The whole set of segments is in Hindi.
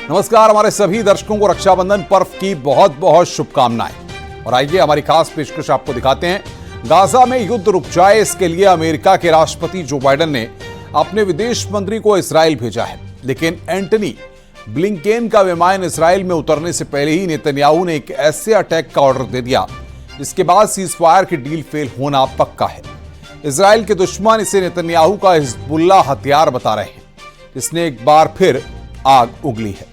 नमस्कार, हमारे सभी दर्शकों को रक्षाबंधन पर्व की बहुत बहुत शुभकामनाएं। और आइए हमारी खास पेशकश आपको दिखाते हैं। गाजा में युद्ध रुक जाए, इसके लिए अमेरिका के राष्ट्रपति जो बाइडेन ने अपने विदेश मंत्री को इस्राएल भेजा है। लेकिन एंटनी ब्लिंकेन का विमान इस्राएल में उतरने से पहले ही नेतन्याहू ने एक ऐसे अटैक का ऑर्डर दे दिया जिसके बाद सीजफायर की डील फेल होना पक्का है। इस्राएल के दुश्मन इसे नेतन्याहू का हिजबुल्लाह हथियार बता रहे हैं, जिसने एक बार फिर आग उगली है।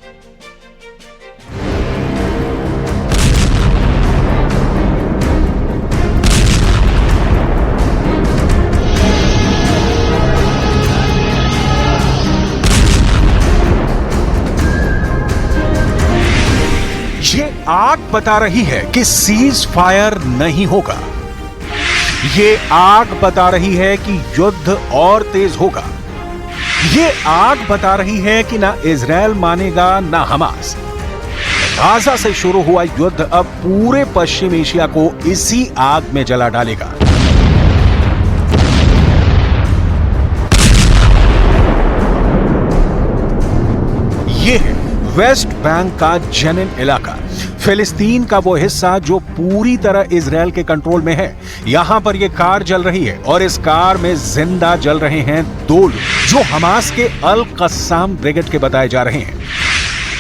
ये आग बता रही है कि सीज फायर नहीं होगा। ये आग बता रही है कि युद्ध और तेज होगा। ये आग बता रही है कि ना इजराइल मानेगा ना हमास। गाजा से शुरू हुआ युद्ध अब पूरे पश्चिम एशिया को इसी आग में जला डालेगा। ये है वेस्ट बैंक का जेनिन इलाका, फिलिस्तीन का वो हिस्सा जो पूरी तरह इजराइल के कंट्रोल में है। यहां पर ये कार जल रही है और इस कार में जिंदा जल रहे हैं 2 लोग जो हमास के अल कस्साम ब्रिगेड के बताए जा रहे हैं।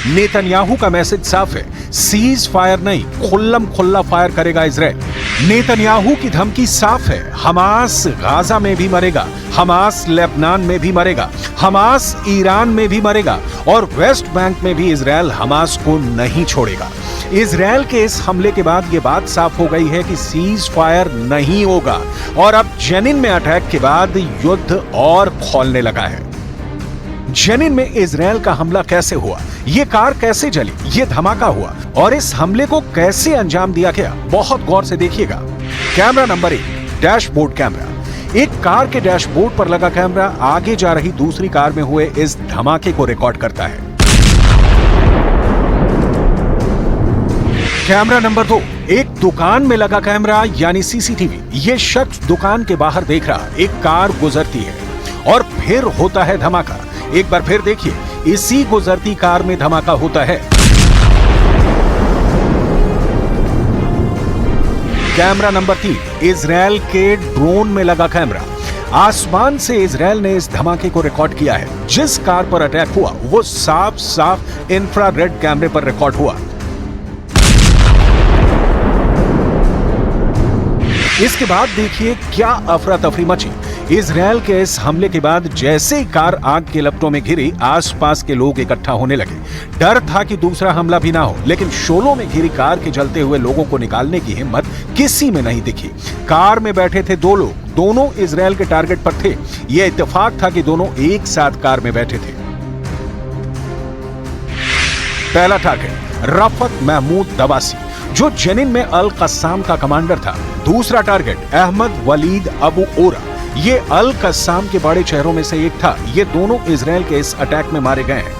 नेतन्याहू का मैसेज साफ है, सीज फायर नहीं, खुल्लम खुल्ला फायर करेगा इजराइल। नेतन्याहू की धमकी साफ है, हमास गाजा में भी मरेगा, हमास लेबनान में भी मरेगा, हमास ईरान में भी मरेगा और वेस्ट बैंक में भी इजराइल हमास को नहीं छोड़ेगा। इजराइल के इस हमले के बाद यह बात साफ हो गई है कि सीज फायर नहीं होगा और अब जेनिन में अटैक के बाद युद्ध और खौलने लगा है। जेनिन में इजराइल का हमला कैसे हुआ, ये कार कैसे जली, ये धमाका हुआ और इस हमले को कैसे अंजाम दिया गया, बहुत गौर से देखिएगा। Camera number 1, dashboard camera. एक कार के डैशबोर्ड पर लगा कैमरा आगे जा रही दूसरी कार में हुए इस धमाके को रिकॉर्ड करता है। कैमरा नंबर 2, एक दुकान में लगा कैमरा यानी सीसीटीवी। ये शख्स दुकान के बाहर देख रहा, एक कार गुजरती है और फिर होता है धमाका। एक बार फिर देखिए, इसी गुजरती कार में धमाका होता है। कैमरा नंबर 3, इजराइल के ड्रोन में लगा कैमरा। आसमान से इजराइल ने इस धमाके को रिकॉर्ड किया है। जिस कार पर अटैक हुआ वो साफ साफ इंफ्रारेड कैमरे पर रिकॉर्ड हुआ। इसके बाद देखिए क्या अफरा तफरी मची। इजराइल के इस हमले के बाद जैसे ही कार आग के लपटों में घिरी, आसपास के लोग इकट्ठा होने लगे। डर था कि दूसरा हमला भी ना हो, लेकिन शोलों में घिरी कार के जलते हुए लोगों को निकालने की हिम्मत किसी में नहीं दिखी। कार में बैठे थे 2 लोग, दोनों इजराइल के टारगेट पर थे। यह इत्तेफाक था कि दोनों एक साथ कार में बैठे थे। पहला टारगेट रफत महमूद दवासी, जो जेनिन में अल कस्साम का कमांडर था। दूसरा टारगेट अहमद वलीद अबू ओरा, ये अल कस्साम के बड़े चेहरों में से एक था। ये दोनों इजराइल के इस अटैक में मारे गए हैं।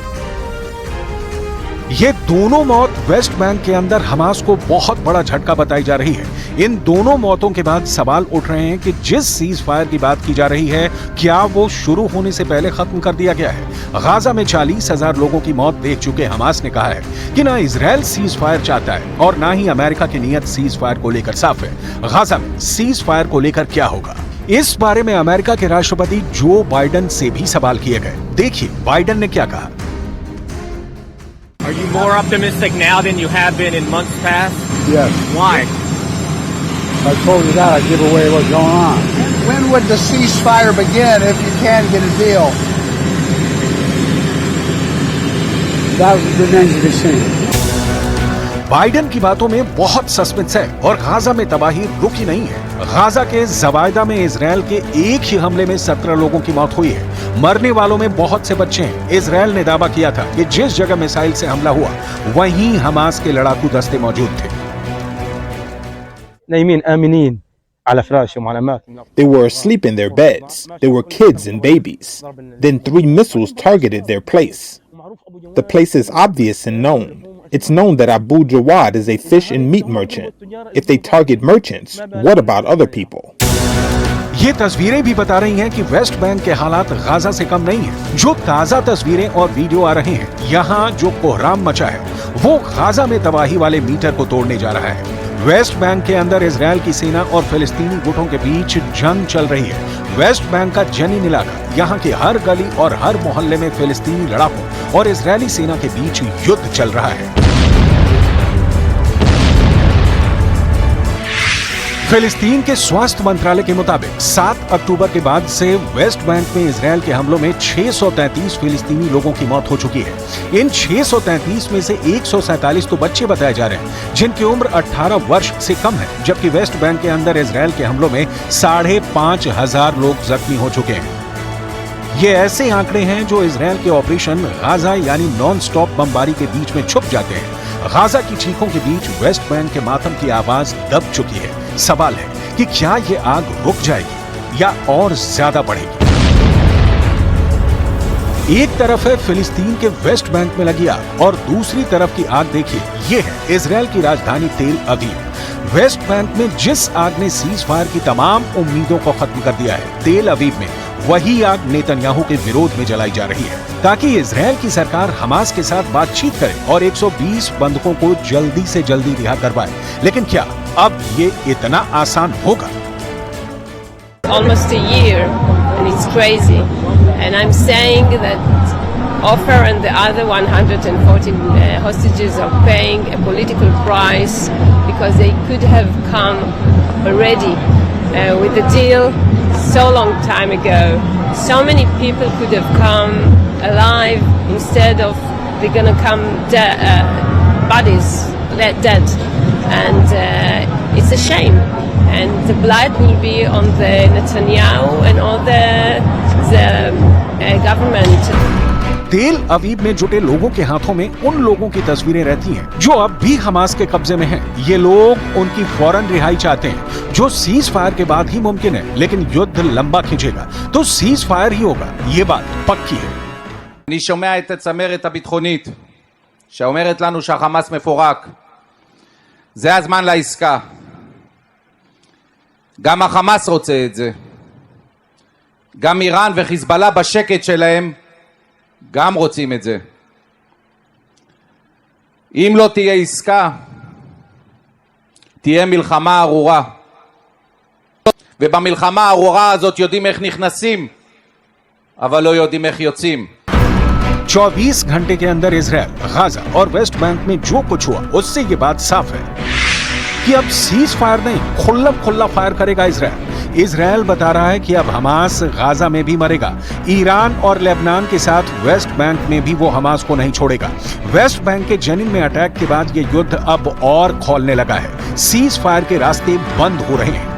ये दोनों मौत वेस्ट बैंक के अंदर हमास को बहुत बड़ा झटका बताई जा रही है। इन दोनों मौतों के बाद सवाल उठ रहे हैं कि जिस सीज फायर की बात की जा रही है, क्या वो शुरू होने से पहले खत्म कर दिया गया है? गाजा में 40,000 लोगों की मौत देख चुके हमास ने कहा है कि ना इजराइल सीज फायर चाहता है और ना ही अमेरिका की नीयत सीज फायर को लेकर साफ है। गाजा में सीज फायर को लेकर क्या होगा, इस बारे में अमेरिका के राष्ट्रपति जो बाइडेन से भी सवाल किए गए। देखिए बाइडेन ने क्या कहा। Are you more optimistic now than you have been in months past? Yes. Why? If I told you that, I'd give away what's going on. When would the ceasefire begin if you can get a deal? That remains to be seen. Biden की बातों में बहुत सस्पेंस है और गाजा में तबाही रुकी नहीं है। गाजा के जवायदा में इजराइल के एक ही हमले में 17 लोगों की मौत हुई है। मरने वालों में बहुत से बच्चे हैं। इजराइल ने दावा किया था कि जिस जगह मिसाइल से हमला हुआ वहीं हमास के लड़ाकू दस्ते मौजूद थे। They were asleep in their beds. There were kids and babies. Then 3 missiles targeted their place. The place is obvious and known. It's known that Abu Jawad is a fish and meat merchant. If they target merchants, what about other people? ये तस्वीरें भी बता रही हैं कि वेस्ट बैंक के हालात गाजा से कम नहीं है। जो ताजा तस्वीरें और वीडियो आ रहे हैं, यहाँ जो कोहराम मचा है वो गाजा में तबाही वाले मीटर को तोड़ने जा रहा है। वेस्ट बैंक के अंदर इजराइल की सेना और फिलिस्तीनी गुटों के बीच जंग चल रही है। वेस्ट बैंक का जेनिन इलाका, यहाँ के हर गली और हर मोहल्ले में फिलिस्तीनी लड़ाकों और इजरायली सेना के बीच युद्ध चल रहा है। फिलिस्तीन के स्वास्थ्य मंत्रालय के मुताबिक 7 अक्टूबर के बाद से वेस्ट बैंक में इजरायल के हमलों में 633 फिलिस्तीनी लोगों की मौत हो चुकी है। इन 633 में से 147 तो बच्चे बताए जा रहे हैं जिनकी उम्र 18 वर्ष से कम है, जबकि वेस्ट बैंक के अंदर इजरायल के हमलों में 5,500 लोग जख्मी हो चुके हैं। ये ऐसे आंकड़े हैं जो इजरायल के ऑपरेशन गाजा यानी नॉन स्टॉप बमबारी के बीच में छुप जाते हैं। गाजा की चीखों के बीच वेस्ट बैंक के मातम की आवाज दब चुकी है। सवाल है कि क्या ये आग रुक जाएगी या और ज्यादा बढ़ेगी। एक तरफ है फिलिस्तीन के वेस्ट बैंक में लगी आग और दूसरी तरफ की आग देखिए, ये है इजरायल की राजधानी तेल अवीव। वेस्ट बैंक में जिस आग ने सीज फायर की तमाम उम्मीदों को खत्म कर दिया है, तेल अवीव में वही आग नेतन्याहू के विरोध में जलाई जा रही है ताकि इजरायल की सरकार हमास के साथ बातचीत करे और 120 बंधकों को जल्दी से जल्दी रिहा करवाए। लेकिन क्या अब ये इतना आसान होगा? Almost a year and it's crazy, and I'm saying that Ofer and the other 114 hostages are paying a political price because they could have come already with the deal so long time ago. So many people could have come alive instead of they're gonna come bodies dead, and it's a shame. And the blood will be on the Netanyahu and all the government. तेल अवीव में जुटे लोगों के हाथों में उन लोगों की तस्वीरें रहती हैं जो अब भी हमास के कब्जे में हैं। ये लोग उनकी फौरन रिहाई चाहते हैं, जो सीज फायर के बाद ही मुमकिन है। लेकिन युद्ध लंबा खिंचेगा तो सीज फायर ही होगा, ये बात पक्की है। אני שומע את הצמרת הביטחונית שאומרת לנו שהחמאס מפורק. זה הזמן לעסקה. גם החמאס רוצה את זה. גם איראן וחיזבאללה בשקט שלהם גם רוצים את זה. אם לא תהיה עסקה, תהיה מלחמה ארורה. ובמלחמה הארורה הזאת יודעים איך נכנסים, אבל לא יודעים איך יוצאים. 24 घंटे के अंदर इजरायल, गाजा और वेस्ट बैंक में जो कुछ हुआ उससे ये बात साफ है कि अब सीज फायर नहीं, खुल्ला फायर करेगा इजरायल। इजरायल बता रहा है कि अब हमास गाजा में भी मरेगा। ईरान और लेबनान के साथ वेस्ट बैंक में भी वो हमास को नहीं छोड़ेगा। वेस्ट बैंक के जेनिन में अटैक के बाद ये युद्ध अब और खौलने लगा है। सीज फायर के रास्ते बंद हो रहे हैं।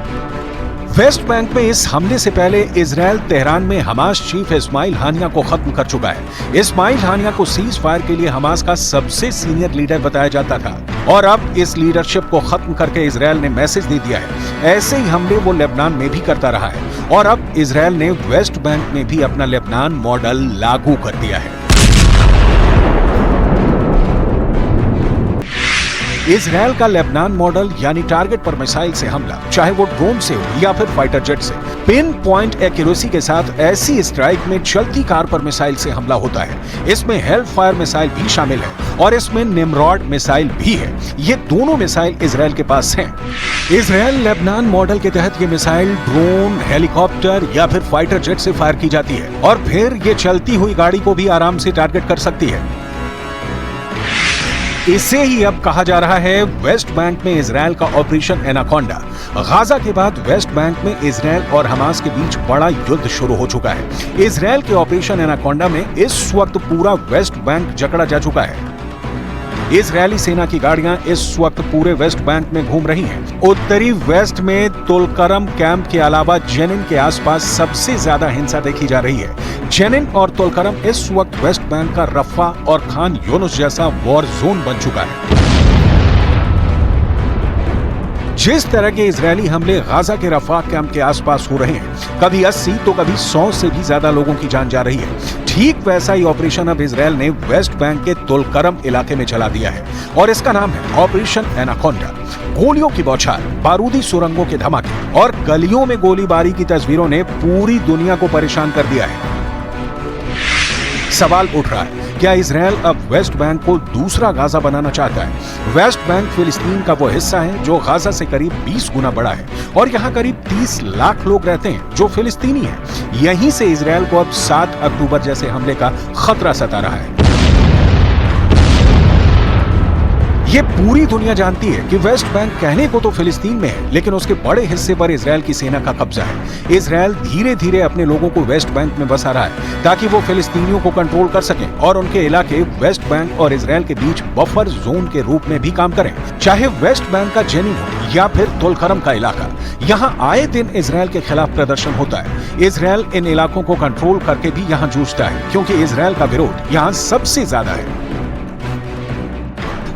वेस्ट बैंक में इस हमले से पहले इजरायल तेहरान में हमास चीफ इस्माइल हानिया को खत्म कर चुका है। इस्माइल हानिया को सीज फायर के लिए हमास का सबसे सीनियर लीडर बताया जाता था और अब इस लीडरशिप को खत्म करके इजरायल ने मैसेज दे दिया है। ऐसे ही हमले वो लेबनान में भी करता रहा है और अब इजरायल ने वेस्ट बैंक में भी अपना लेबनान मॉडल लागू कर दिया है। इजरायल का लेबनान मॉडल यानी टारगेट पर मिसाइल से हमला, चाहे वो ड्रोन से हो या फिर फाइटर जेट से, पिन पॉइंट एक्यूरेसी के साथ ऐसी स्ट्राइक में चलती कार पर मिसाइल से हमला होता है। इसमें हेल्प फायर मिसाइल भी शामिल है और इसमें निमरॉड मिसाइल भी है। ये दोनों मिसाइल इजरायल के पास हैं। इजरायल लेबनान मॉडल के तहत ये मिसाइल ड्रोन, हेलीकॉप्टर या फिर फाइटर जेट से फायर की जाती है और फिर ये चलती हुई गाड़ी को भी आराम से टारगेट कर सकती है। इसे ही अब कहा जा रहा है वेस्ट बैंक में इजरायल का ऑपरेशन एनाकोंडा। गाजा के बाद वेस्ट बैंक में इजरायल और हमास के बीच बड़ा युद्ध शुरू हो चुका है। इजरायल के ऑपरेशन एनाकोंडा में इस वक्त पूरा वेस्ट बैंक जकड़ा जा चुका है। इजरायली सेना की गाड़ियां इस वक्त पूरे वेस्ट बैंक में घूम रही हैं। उत्तरी वेस्ट में तुलकरम कैंप के अलावा जेनिन के आसपास सबसे ज्यादा हिंसा देखी जा रही है। जेनिन और तुलकरम इस वक्त वेस्ट बैंक का रफा और खान यूनुस जैसा वॉर जोन बन चुका है। जिस तरह के इजरायली हमले गाजा के रफा कैंप के आसपास हो रहे हैं, कभी 80 तो कभी 100 से भी ज्यादा लोगों की जान जा रही है। ठीक वैसा ही ऑपरेशन अब इजरायल ने वेस्ट बैंक के तुलकरम इलाके में चला दिया है और इसका नाम है ऑपरेशन एनाकोंडा। गोलियों की बौछार, बारूदी सुरंगों के धमाके और गलियों में गोलीबारी की तस्वीरों ने पूरी दुनिया को परेशान कर दिया है। सवाल उठ रहा है, क्या इजरायल अब वेस्ट बैंक को दूसरा गाजा बनाना चाहता है? वेस्ट बैंक फिलिस्तीन का वो हिस्सा है जो गाजा से करीब 20 गुना बड़ा है और यहाँ करीब 30 लाख लोग रहते हैं जो फिलिस्तीनी हैं। यहीं से इजरायल को अब 7 अक्टूबर जैसे हमले का खतरा सता रहा है। ये पूरी दुनिया जानती है कि वेस्ट बैंक कहने को तो फिलिस्तीन में है, लेकिन उसके बड़े हिस्से पर इजरायल की सेना का कब्जा है। इजरायल धीरे धीरे अपने लोगों को वेस्ट बैंक में बसा रहा है ताकि वो फिलिस्तीनियों को कंट्रोल कर सकें और उनके इलाके वेस्ट बैंक और इजरायल के बीच बफर जोन के रूप में भी काम करें। चाहे वेस्ट बैंक का जेनिन हो या फिर तुलकरम का इलाका, यहाँ आए दिन इजरायल के खिलाफ प्रदर्शन होता है। इजरायल इन इलाकों को कंट्रोल करके भी यहाँ जूझता है क्योंकि इजरायल का विरोध यहाँ सबसे ज्यादा है।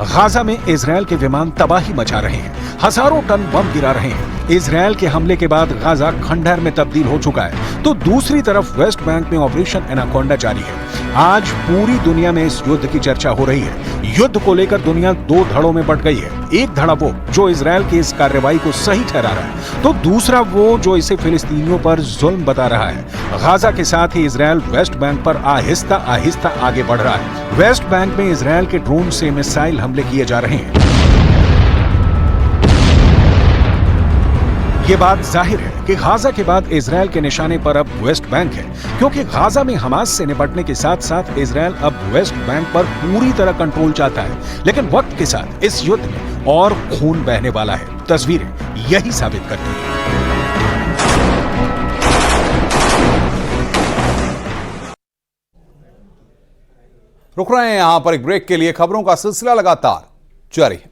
गाजा में इजरायल के विमान तबाही मचा रहे हैं, हजारों टन बम गिरा रहे हैं। इजरायल के हमले के बाद गाजा खंडहर में तब्दील हो चुका है, तो दूसरी तरफ वेस्ट बैंक में ऑपरेशन एनाकोंडा जारी है। आज पूरी दुनिया में इस युद्ध की चर्चा हो रही है। युद्ध को लेकर दुनिया 2 धड़ों में बंट गई है। एक धड़ा वो जो इजरायल की इस कार्रवाई को सही ठहरा रहा है, तो दूसरा वो जो इसे फिलिस्तीनियों पर जुल्म बता रहा है। गाजा के साथ ही इजरायल वेस्ट बैंक पर आहिस्ता आहिस्ता आगे बढ़ रहा है। वेस्ट बैंक में इजरायल के ड्रोन से मिसाइल हमले किए जा रहे हैं। ये बात जाहिर है कि गाजा के बाद इजरायल के निशाने पर अब वेस्ट बैंक है, क्योंकि गाजा में हमास से निपटने के साथ साथ इजरायल अब वेस्ट बैंक पर पूरी तरह कंट्रोल चाहता है। लेकिन वक्त के साथ इस युद्ध में और खून बहने वाला है। तस्वीरें यही साबित करती हैं। रुक रहे हैं यहां पर एक ब्रेक के लिए। खबरों का सिलसिला लगातार जारी है।